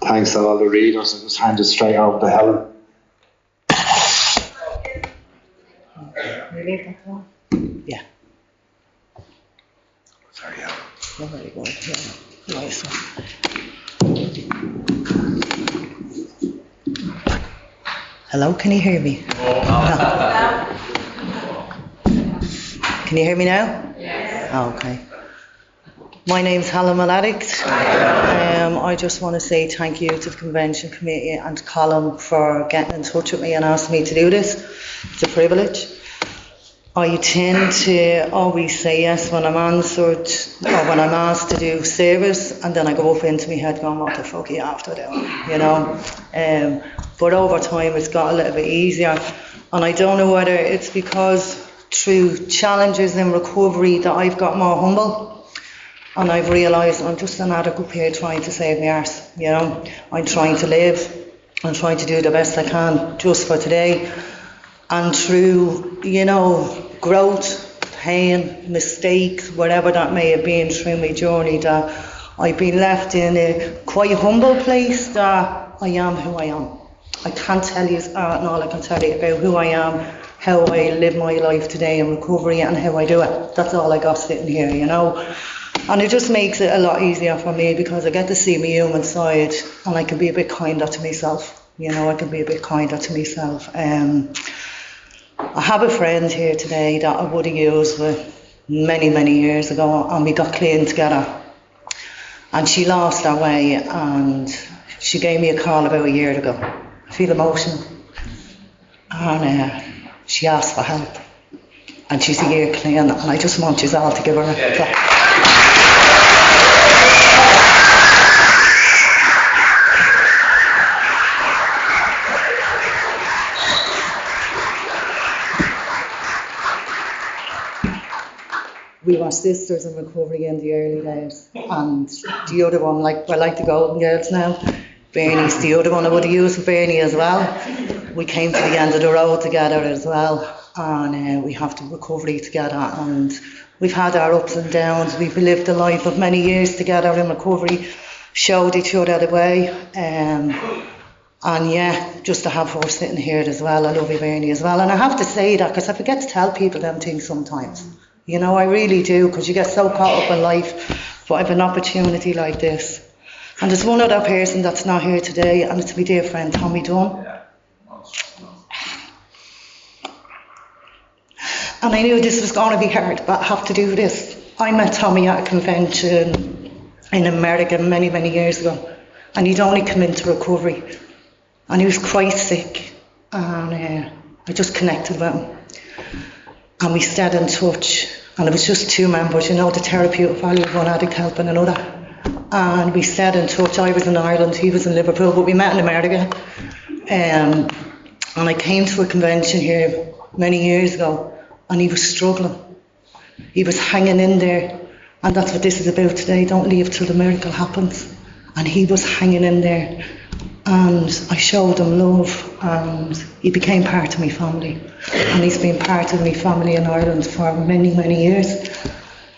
thanks to all the readers. I just hand it straight over to Helen. Yeah. Sorry, Helen. Oh, very good. Yeah. Nice one. Hello, can you hear me? No. Can you hear me now? Yes. Oh, okay. My name's Helen Maladict. I just want to say thank you to the Convention Committee and to Colin for getting in touch with me and asking me to do this. It's a privilege. I tend to always say yes when I'm answered or when I'm asked to do service, and then I go up into my head going, what the fuck are you after doing, you know? But over time it's got a little bit easier, and I don't know whether it's because through challenges in recovery that I've got more humble, and I've realised I'm just an adult here trying to save my arse, you know? I'm trying to live, I'm trying to do the best I can just for today. And through, you know, growth, pain, mistakes, whatever that may have been through my journey, that I've been left in a quite humble place that I am who I am. I can't tell you all I can tell you about who I am, how I live my life today in recovery and how I do it. That's all I got sitting here, you know. And it just makes it a lot easier for me because I get to see my human side and I can be a bit kinder to myself. You know, I can be a bit kinder to myself. I have a friend here today that I would have used with many years ago, and we got clean together. And she lost her way, and she gave me a call about a year ago. I feel emotional. And she asked for help. And she's a year clean, and I just want you all to give her a clap. We were sisters in recovery in the early days, and the other one, we're like the Golden Girls now. Bernie's the other one I would have used with Bernie as well. We came to the end of the road together as well, and we have the recovery together, and we've had our ups and downs. We've lived a life of many years together in recovery, showed each other the way, and yeah, just to have her sitting here as well. I love you, Bernie, as well. And I have to say that because I forget to tell people them things sometimes. You know, I really do, because you get so caught up in life. But I have an opportunity like this. And there's one other person that's not here today, and it's my dear friend Tommy Dunn. And I knew this was going to be hard, but I have to do this. I met Tommy at a convention in America many years ago, and he'd only come into recovery, and he was quite sick, and I just connected with him. And we stayed in touch, and it was just two members, you know, the therapeutic value of one addict helping another. And we stayed in touch. I was in Ireland, he was in Liverpool, but we met in America. And I came to a convention here many years ago, and he was struggling. He was hanging in there, and that's what this is about today. Don't leave till the miracle happens. And he was hanging in there, and I showed him love, and he became part of my family. And he's been part of my family in Ireland for many years.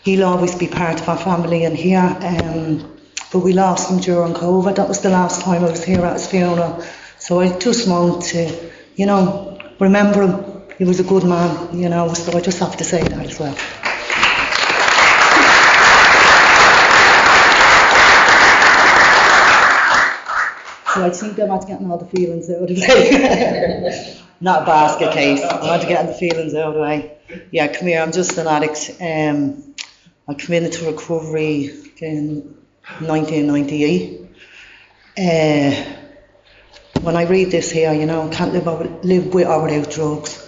He'll always be part of our family in here, but we lost him during COVID. That was the last time I was here at his funeral. So I just want to, you know, remember him. He was a good man, you know, so I just have to say that as well. So I think I'm not getting all the feelings out of the way. Not a basket case. I'm not getting the feelings out of the way. Yeah, come here. I'm just an addict. I came into recovery in 1998. When I read this here, you know, can't live with or without drugs.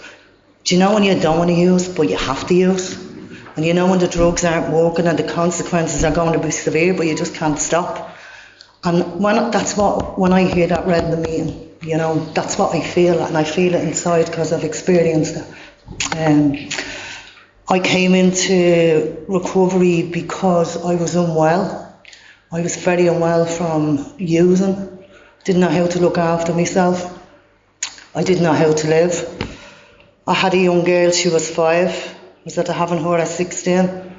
Do you know when you don't want to use, but you have to use? And you know when the drugs aren't working and the consequences are going to be severe, but you just can't stop. And when I hear that read in the meeting, you know, that's what I feel, and I feel it inside because I've experienced it. I came into recovery because I was unwell. I was very unwell from using. Didn't know how to look after myself. I didn't know how to live. I had a young girl, she was 5. I was at having her at 16.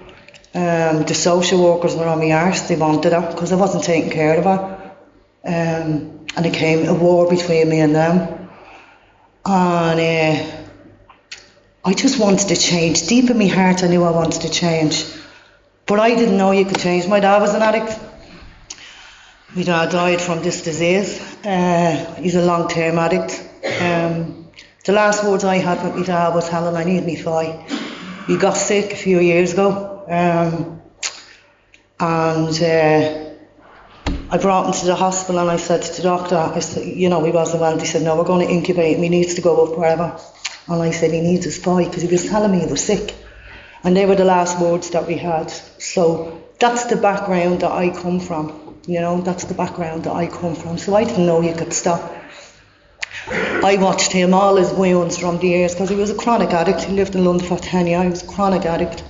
The social workers were on my arse, they wanted her because I wasn't taking care of her. and it came a war between me and them. And I just wanted to change. Deep in my heart, I knew I wanted to change. But I didn't know you could change. My dad was an addict. My dad died from this disease. He's a long-term addict. The last words I had with my dad was, Helen, I need me fly. He got sick a few years ago. And I brought him to the hospital and I said to the doctor, I said, he wasn't well. He said, no, we're going to incubate him. He needs to go up wherever. And I said, he needs his fly, because he was telling me he was sick. And they were the last words that we had. So that's the background that I come from. That's the background that I come from. So I didn't know you could stop. I watched him, all his wounds from the years, because he was a chronic addict. He lived in London for 10 years. He was a chronic addict.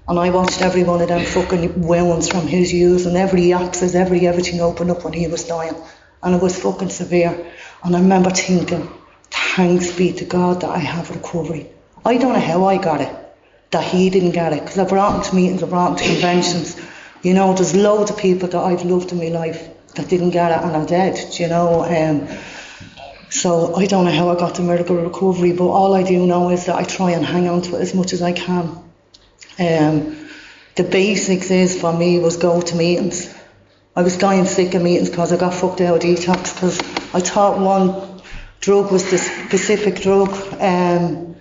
And I watched every one of them fucking wounds from his use, and every abscess, everything opened up when he was dying. And it was fucking severe. And I remember thinking, thanks be to God that I have recovery. I don't know how I got it, that he didn't get it, because I brought him to meetings, I brought him to conventions. There's loads of people that I've loved in my life that didn't get it and are dead, So I don't know how I got the miracle recovery, but all I do know is that I try and hang on to it as much as I can. The basics is, for me, was go to meetings. I was dying sick of meetings because I got fucked out of detox, because I thought one drug was the specific drug, and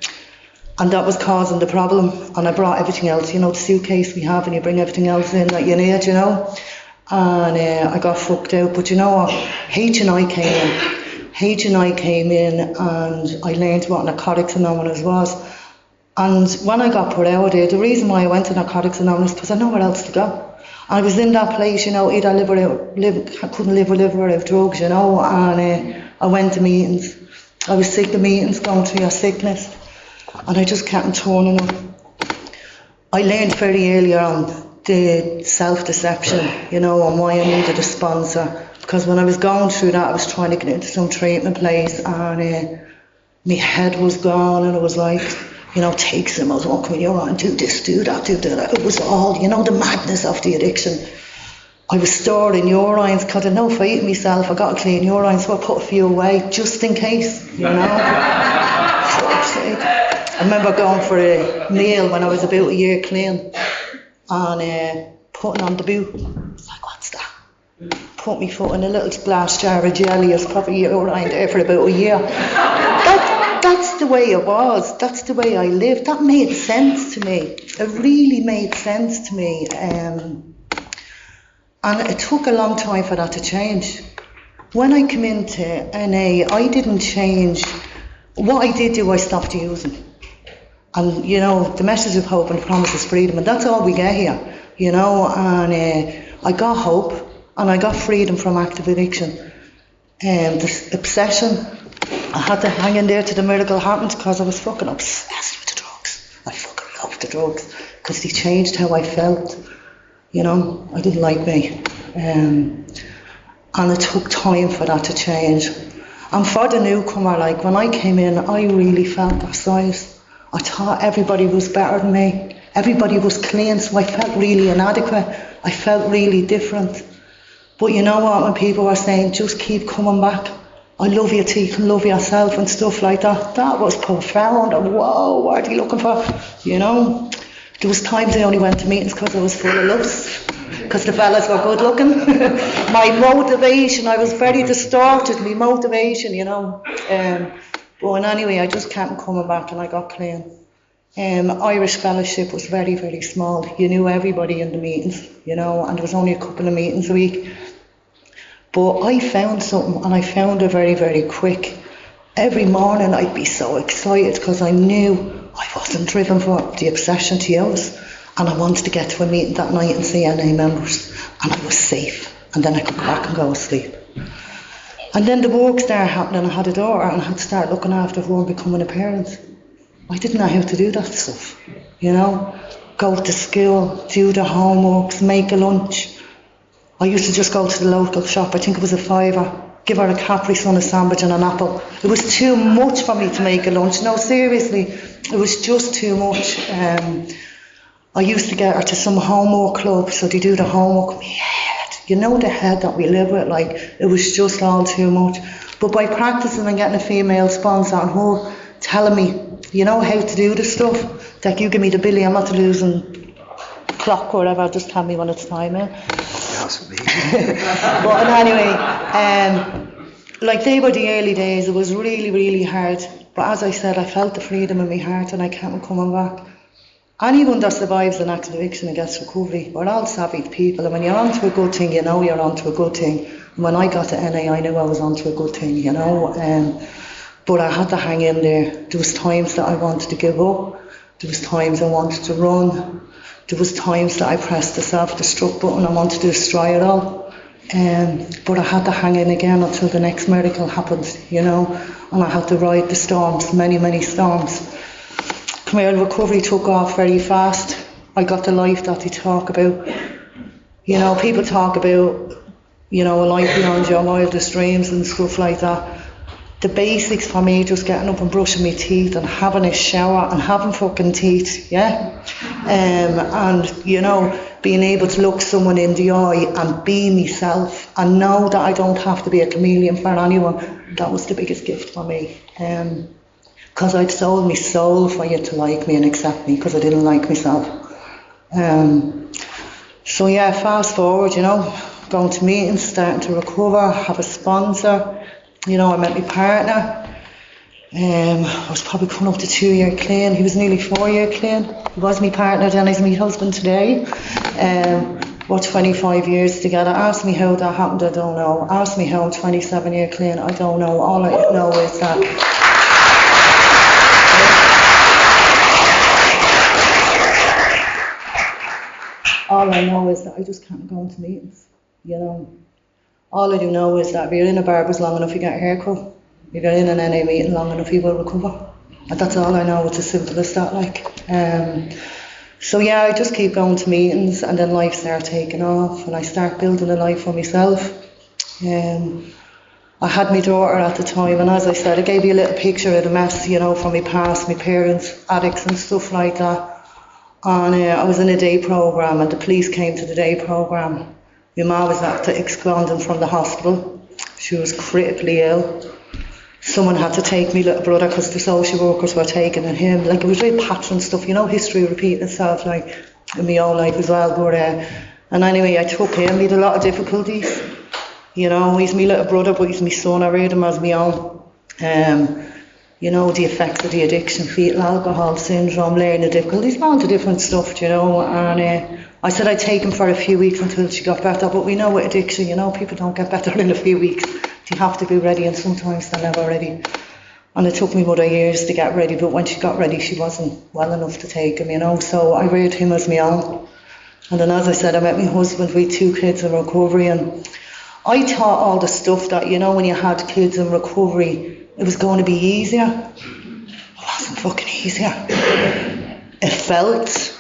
that was causing the problem. And I brought everything else, the suitcase we have, and you bring everything else in that you need, And I got fucked out. But you know what? H&I came in, and I learned what Narcotics Anonymous was. And when I got put out there, the reason why I went to Narcotics Anonymous, because I had nowhere else to go. And I was in that place, either I couldn't live without drugs, and I went to meetings. I was sick of meetings, going through your sickness, and I just kept turning up. I learned very early on the self-deception, and why I needed a sponsor. Because when I was going through that, I was trying to get into some treatment place, and my head was gone, and it was like, take some, I was walking, you're on, do this, do that. It was all, the madness of the addiction. I was storing urines, because I had no faith in myself. I got a clean urine, so I put a few away, just in case, I remember going for a meal when I was about a year clean, and putting on the boot. It's like, what's that? Put my foot in a little glass jar of jelly. I was probably urine there for about a year. That's the way it was. That's the way I lived. That made sense to me. It really made sense to me. And it took a long time for that to change. When I came into NA, I didn't change. What I did do, I stopped using. And, the message of hope and the promise is freedom. And that's all we get here, And I got hope, and I got freedom from active addiction. This obsession, I had to hang in there till the miracle happened, because I was fucking obsessed with the drugs. I fucking loved the drugs, because they changed how I felt. I didn't like me. And it took time for that to change. And for the newcomer, like when I came in, I really felt that size. I thought everybody was better than me. Everybody was clean, so I felt really inadequate. I felt really different. But you know what, when people were saying, just keep coming back, I love you till you can love yourself and stuff like that, that was profound. And whoa, what are you looking for? There was times I only went to meetings because I was full of looks, because the fellas were good looking. My motivation, I was very distorted, my motivation, But anyway, I just kept coming back, and I got clean. Irish fellowship was very, very small. You knew everybody in the meetings, and there was only a couple of meetings a week. But I found something, and I found it very, very quick. Every morning I'd be so excited, because I knew I wasn't driven for the obsession to use, and I wanted to get to a meeting that night and see NA members, and I was safe, and then I could go back and go to sleep. And then the work started happening. I had a daughter, and I had to start looking after her and becoming a parent. I didn't know how to do that stuff, go to school, do the homeworks, make a lunch. I used to just go to the local shop, I think it was a £5, give her a Capri Sun, a sandwich and an apple. It was too much for me to make a lunch. No, seriously, it was just too much. I used to get her to some homework club, so they do the homework. My head you know, the head that we live with, like, it was just all too much. But by practicing and getting a female sponsor and her telling me, you know, how to do the stuff, like, you give me the billy, I'm not losing clock or whatever, just tell me when it's time. That's me. But anyway, like, they were the early days. It was really, really hard. But as I said, I felt the freedom in my heart and I kept coming back. Anyone that survives an active addiction and gets recovery, we're all savvy people, and when you're onto a good thing, you know you're onto a good thing. And when I got to NA, I knew I was onto a good thing, you know. But I had to hang in there. There was times that I wanted to give up. There was times I wanted to run. There was times that I pressed the self-destruct button. I wanted to destroy it all. But I had to hang in again until the next miracle happened, you know. And I had to ride the storms, many, many storms. Come here, recovery took off very fast. I got the life that they talk about. You know, people talk about, you know, a life beyond your wildest dreams and stuff like that. The basics for me, just getting up and brushing my teeth and having a shower and having fucking teeth, yeah? And, you know, being able to look someone in the eye and be myself and know that I don't have to be a chameleon for anyone, that was the biggest gift for me. Because I'd sold my soul for you to like me and accept me because I didn't like myself. So yeah, fast forward, you know, going to meetings, starting to recover, have a sponsor. You know, I met my partner. I was probably coming up to 2 year clean. He was nearly 4 year clean. He was my partner then, he's my husband today. We're 25 years together. Ask me how that happened, I don't know. Ask me how I'm 27 year clean, I don't know. All I know is that all I know is that I just can't go into meetings, you know. All I do know is that if you're in a barber's long enough, you get a haircut. If you're in an NA meeting long enough, you will recover. And that's all I know, it's as simple as that, like. So yeah, I just keep going to meetings and then life starts taking off and I start building a life for myself. I had my daughter at the time, and as I said, I gave you a little picture of the mess, you know, from my past, my parents, addicts and stuff like that. And I was in a day programme and the police came to the day programme. My mum was after absconding from the hospital. She was critically ill. Someone had to take me little brother because the social workers were taking him. Like, it was real pattern stuff, you know, history repeating itself, like, in my own life as well. But, and anyway, I took him. He had a lot of difficulties. You know, he's my little brother, but he's my son. I read him as my own. You know, the effects of the addiction, fetal alcohol syndrome, learning difficulties, all the different stuff, you know. And I said I'd take him for a few weeks until she got better, but we know with addiction, you know, people don't get better in a few weeks. You have to be ready, and sometimes they're never ready. And it took me mother years to get ready, but when she got ready, she wasn't well enough to take him, you know. So I reared him as my own. And then, as I said, I met my husband with 2 kids in recovery, and I thought all the stuff that, you know, when you had kids in recovery, it was going to be easier. It wasn't fucking easier. It felt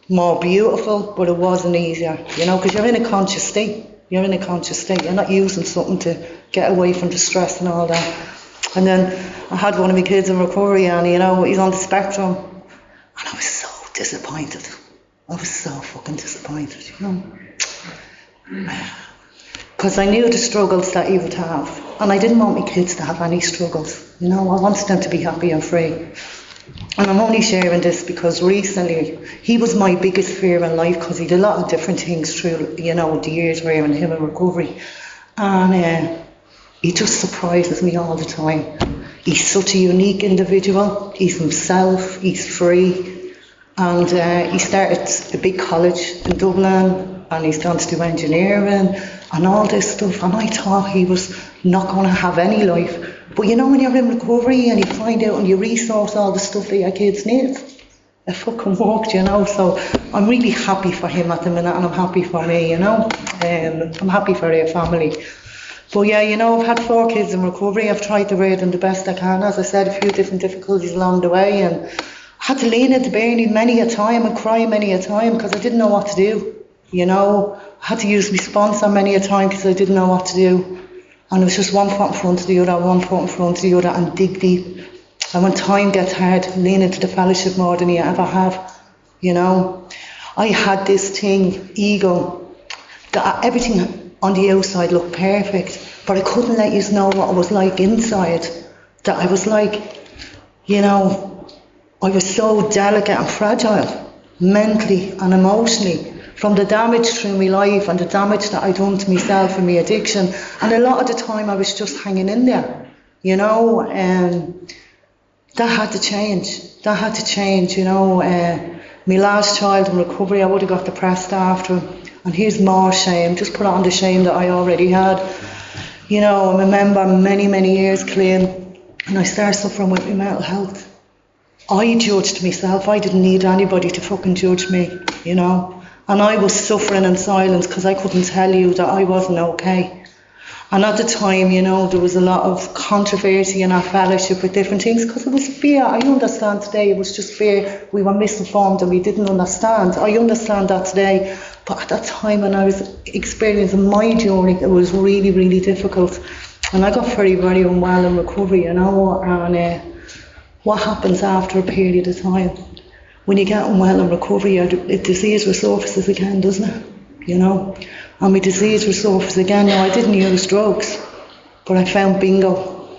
more beautiful, but it wasn't easier, you know, because you're in a conscious state. You're in a conscious state. You're not using something to get away from the stress and all that. And then I had one of my kids in recovery, and, you know, he's on the spectrum, and I was so disappointed. I was so fucking disappointed, you know. Because I knew the struggles that he would have, and I didn't want my kids to have any struggles, you know. I wanted them to be happy and free. And I'm only sharing this because recently he was my biggest fear in life, because he did a lot of different things through, you know, the years we're in him in recovery, and he just surprises me all the time. He's such a unique individual. He's himself, he's free, and he started a big college in Dublin, and he's gone to do engineering and all this stuff, and I thought he was not going to have any life. But you know, when you're in recovery and you find out and you resource all the stuff that your kids need, it fucking worked, you know. So I'm really happy for him at the minute, and I'm happy for me, you know. I'm happy for their family. But yeah, you know, I've had 4 kids in recovery. I've tried to rear them the best I can. As I said, a few different difficulties along the way, and I had to lean into Bernie many a time and cry many a time because I didn't know what to do, you know. I had to use my sponsor many a time because I didn't know what to do. And it was just one foot in front of the other, one foot in front of the other, and dig deep. And when time gets hard, lean into the fellowship more than you ever have, you know. I had this thing, ego, that everything on the outside looked perfect, but I couldn't let you know what it was like inside. That I was like, you know, I was so delicate and fragile, mentally and emotionally, from the damage through my life and the damage that I'd done to myself and my addiction. And a lot of the time I was just hanging in there, you know, that had to change. That had to change, you know. My last child in recovery, I would have got depressed after him. And here's more shame, just put on the shame that I already had. You know, I remember many, many years clean, and I started suffering with my mental health. I judged myself. I didn't need anybody to fucking judge me, you know. And I was suffering in silence because I couldn't tell you that I wasn't okay. And at the time, you know, there was a lot of controversy in our fellowship with different things because it was fear. I understand today it was just fear. We were misinformed and we didn't understand. I understand that today. But at that time when I was experiencing my journey, it was really, really difficult. And I got very, very unwell in recovery, you know. And what happens after a period of time? When you get unwell in recovery, disease resurfaces again, doesn't it? You know? And my disease resurfaced again. Now, I didn't use drugs, but I found bingo.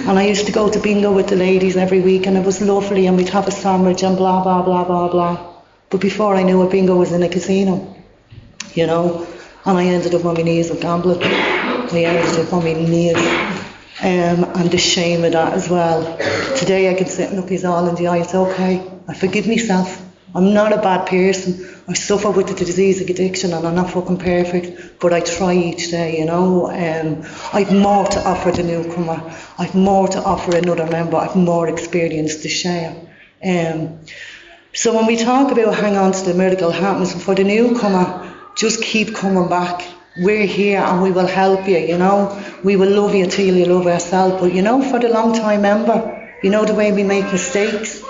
And I used to go to bingo with the ladies every week, and it was lovely, and we'd have a sandwich and blah, blah, blah, blah, blah. But before I knew it, bingo was in a casino, you know. And I ended up on my knees with gambling. I ended up on my knees. And the shame of that as well. Today I can sit and look you all in the eye. It's okay. I forgive myself. I'm not a bad person. I suffer with the disease of addiction and I'm not fucking perfect, but I try each day, you know. I've more to offer the newcomer. I've more to offer another member. I've more experience to share. So when we talk about hang on to the miracle happens, for the newcomer, just keep coming back. We're here and we will help you, you know. We will love you till you love yourself. But you know, for the long time member, you know the way we make mistakes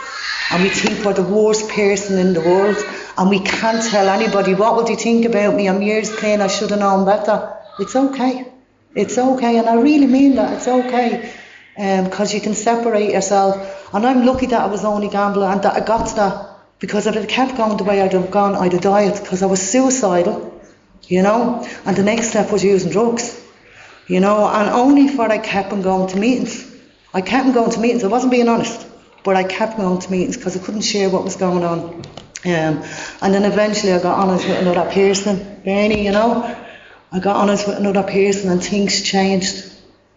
and we think we're the worst person in the world and we can't tell anybody, what will they think about me? I'm years clean, I should have known better. It's okay. It's okay, and I really mean that. It's okay. Because you can separate yourself. And I'm lucky that I was only gambling and that I got to that. Because if it kept going the way I'd have gone, I'd have died because I was suicidal, you know. And the next step was using drugs, you know. And only for I kept on going to meetings. I kept on going to meetings. I wasn't being honest. But I kept going to meetings because I couldn't share what was going on. And then eventually I got honest with another person, Bernie, you know. I got honest with another person and things changed.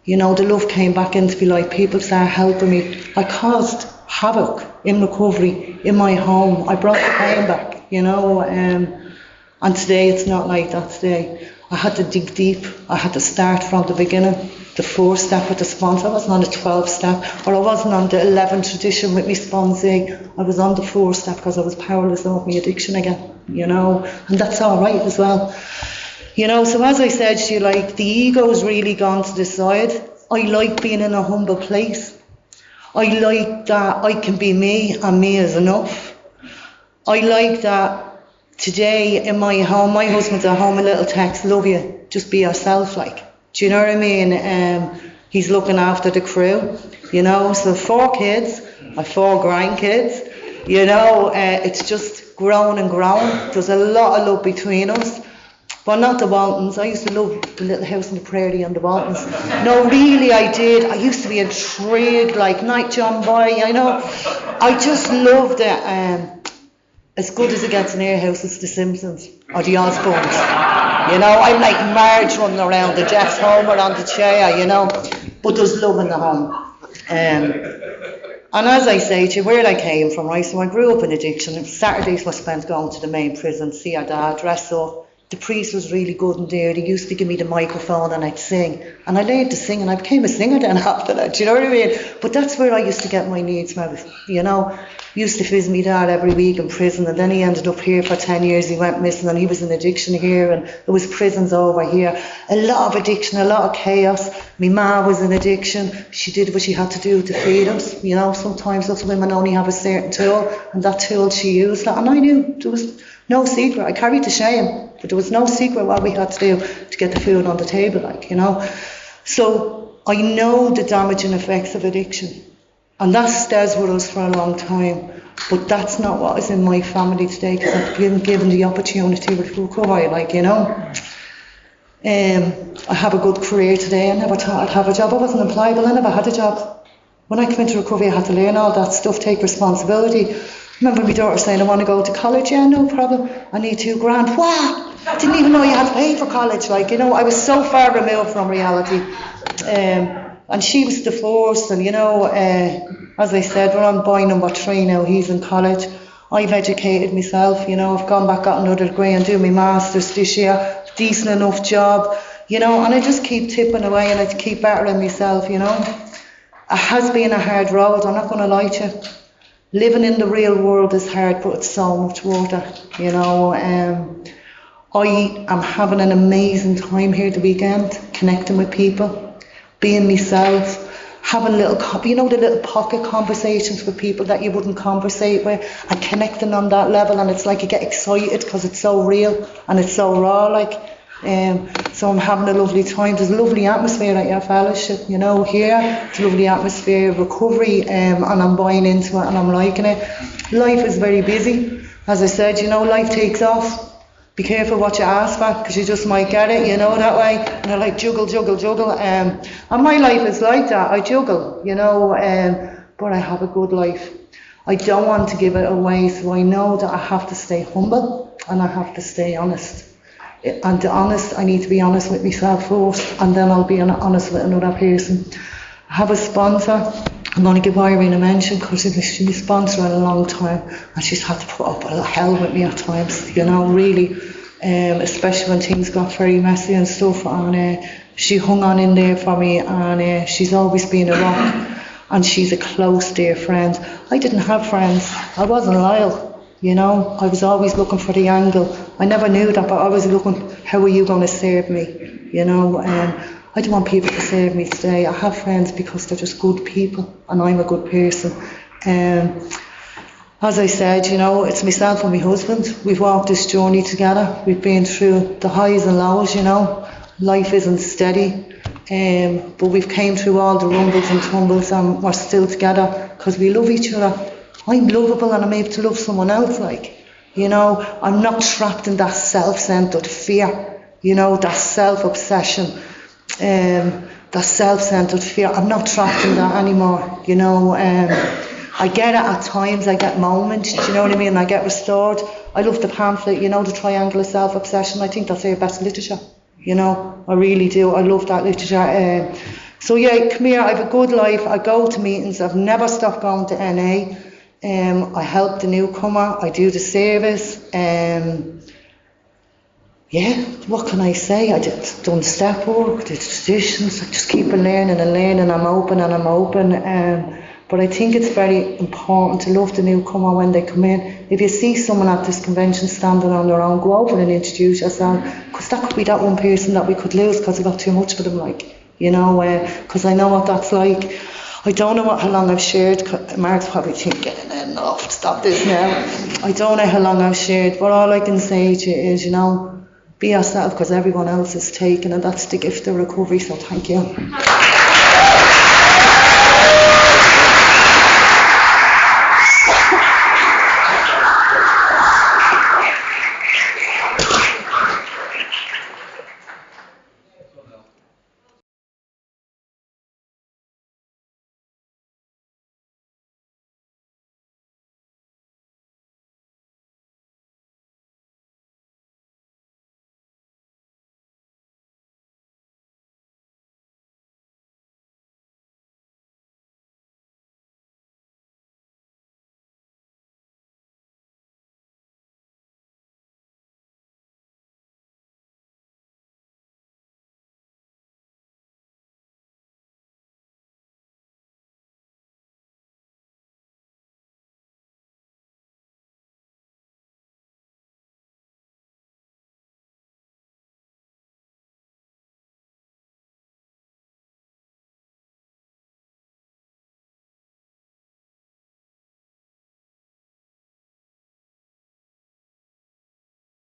You know, the love came back into my life. People started helping me. I caused havoc in recovery, in my home. I brought the pain back, you know. And today it's not like that today. I had to dig deep. I had to start from the beginning. The 4th step with the sponsor. I wasn't on the 12th step, or I wasn't on the 11th tradition with my sponsee. I was on the 4th step because I was powerless over my addiction again, you know, and that's all right as well. You know, so as I said to you, like, the ego's really gone to the side. I like being in a humble place. I like that I can be me and me is enough. I like that today in my home, my husband's at home, a little text, love you, just be yourself, like. Do you know what I mean? He's looking after the crew, you know. So 4 kids, I 4 grandkids, you know. It's just grown and grown. There's a lot of love between us. But not the Waltons. I used to love the little house in the prairie and the Waltons. No, really I did. I used to be intrigued, like Night John Boy, you know. I just loved it. As good as it gets in our house, it's the Simpsons or the Osbournes. You know, I'm like Marge running around, the Jeff's Homer on the chair, you know. But there's love in the home. And as I say to you, where I came from, right, so I grew up in addiction. Saturdays were spent going to the main prison, see our dad, dress up. The priest was really good in there. They used to give me the microphone and I'd sing. And I learned to sing and I became a singer then after that, do you know what I mean? But that's where I used to get my needs met, you know. Used to visit me dad every week in prison, and then he ended up here for 10 years. He went missing and he was in addiction here, and there was prisons over here. A lot of addiction, a lot of chaos. My ma was in addiction. She did what she had to do to feed us, you know. Sometimes those women only have a certain tool, and that tool she used that. And I knew there was no secret. I carried the shame, but there was no secret what we had to do to get the food on the table, like, you know. So I know the damaging effects of addiction. And that stays with us for a long time. But that's not what is in my family today, because I've been given the opportunity with recovery, like, you know. I have a good career today. I never thought I'd have a job. I wasn't employable. I never had a job. When I came into recovery, I had to learn all that stuff, take responsibility. I remember my daughter saying, I want to go to college. Yeah, no problem. I need $2,000. Wow! I didn't even know you had to pay for college. Like, you know, I was so far removed from reality. And she was divorced, and, you know, as I said, we're on boy number 3 now. He's in college. I've educated myself, you know. I've gone back, got another degree and do my masters this year. Decent enough job, you know, and I just keep tipping away and I keep bettering myself, you know. It has been a hard road, I'm not going to lie to you. Living in the real world is hard, but it's so much worth it, you know. I am having an amazing time here the weekend, connecting with people, being myself, having little, you know, the little pocket conversations with people that you wouldn't conversate with, and connecting on that level, and it's like you get excited because it's so real and it's so raw, like. So I'm having a lovely time. There's a lovely atmosphere at your fellowship, you know, here. It's a lovely atmosphere of recovery, and I'm buying into it and I'm liking it. Life is very busy. As I said, you know, life takes off. Be careful what you ask for, because you just might get it, you know, that way. And I like juggle. And my life is like that. I juggle, you know, but I have a good life. I don't want to give it away, so I know that I have to stay humble and I have to stay honest. And to honest, I need to be honest with myself first, and then I'll be honest with another person. I have a sponsor. I'm going to give Irene a mention, because she's been a sponsor a long time, and she's had to put up a hell with me at times, you know, really, especially when things got very messy and stuff, and she hung on in there for me, and she's always been a rock, and she's a close dear friend. I didn't have friends. I wasn't loyal, you know. I was always looking for the angle. I never knew that, but I was looking, how are you going to serve me, you know. I don't want people to serve me today. I have friends because they're just good people, and I'm a good person. As I said, you know, it's myself and my husband. We've walked this journey together. We've been through the highs and lows, you know. Life isn't steady, but we've came through all the rumbles and tumbles, and we're still together because we love each other. I'm lovable and I'm able to love someone else, like, you know. I'm not trapped in that self-centered fear, you know, that self-obsession. That self-centered fear. I'm not trapped in that anymore, you know. I get it at times, I get moments, do you know what I mean? I get restored. I love the pamphlet, you know, the triangle of self-obsession. I think that's our best literature, you know. I really do. I love that literature. So yeah, come here, I have a good life. I go to meetings. I've never stopped going to NA. I help the newcomer. I do the service. Yeah, what can I say? I just done step work, did traditions. I just keep on learning and learning. I'm open. But I think it's very important to love the newcomer when they come in. If you see someone at this convention standing on their own, go over and introduce yourself, because that could be that one person that we could lose because we got too much for them, like, you know, because I know what that's like. I don't know how long I've shared. Mark's probably thinking, enough, stop this now. I don't know how long I've shared, but all I can say to you is, you know, be yourself, because everyone else is taken, and that's the gift of recovery, so thank you.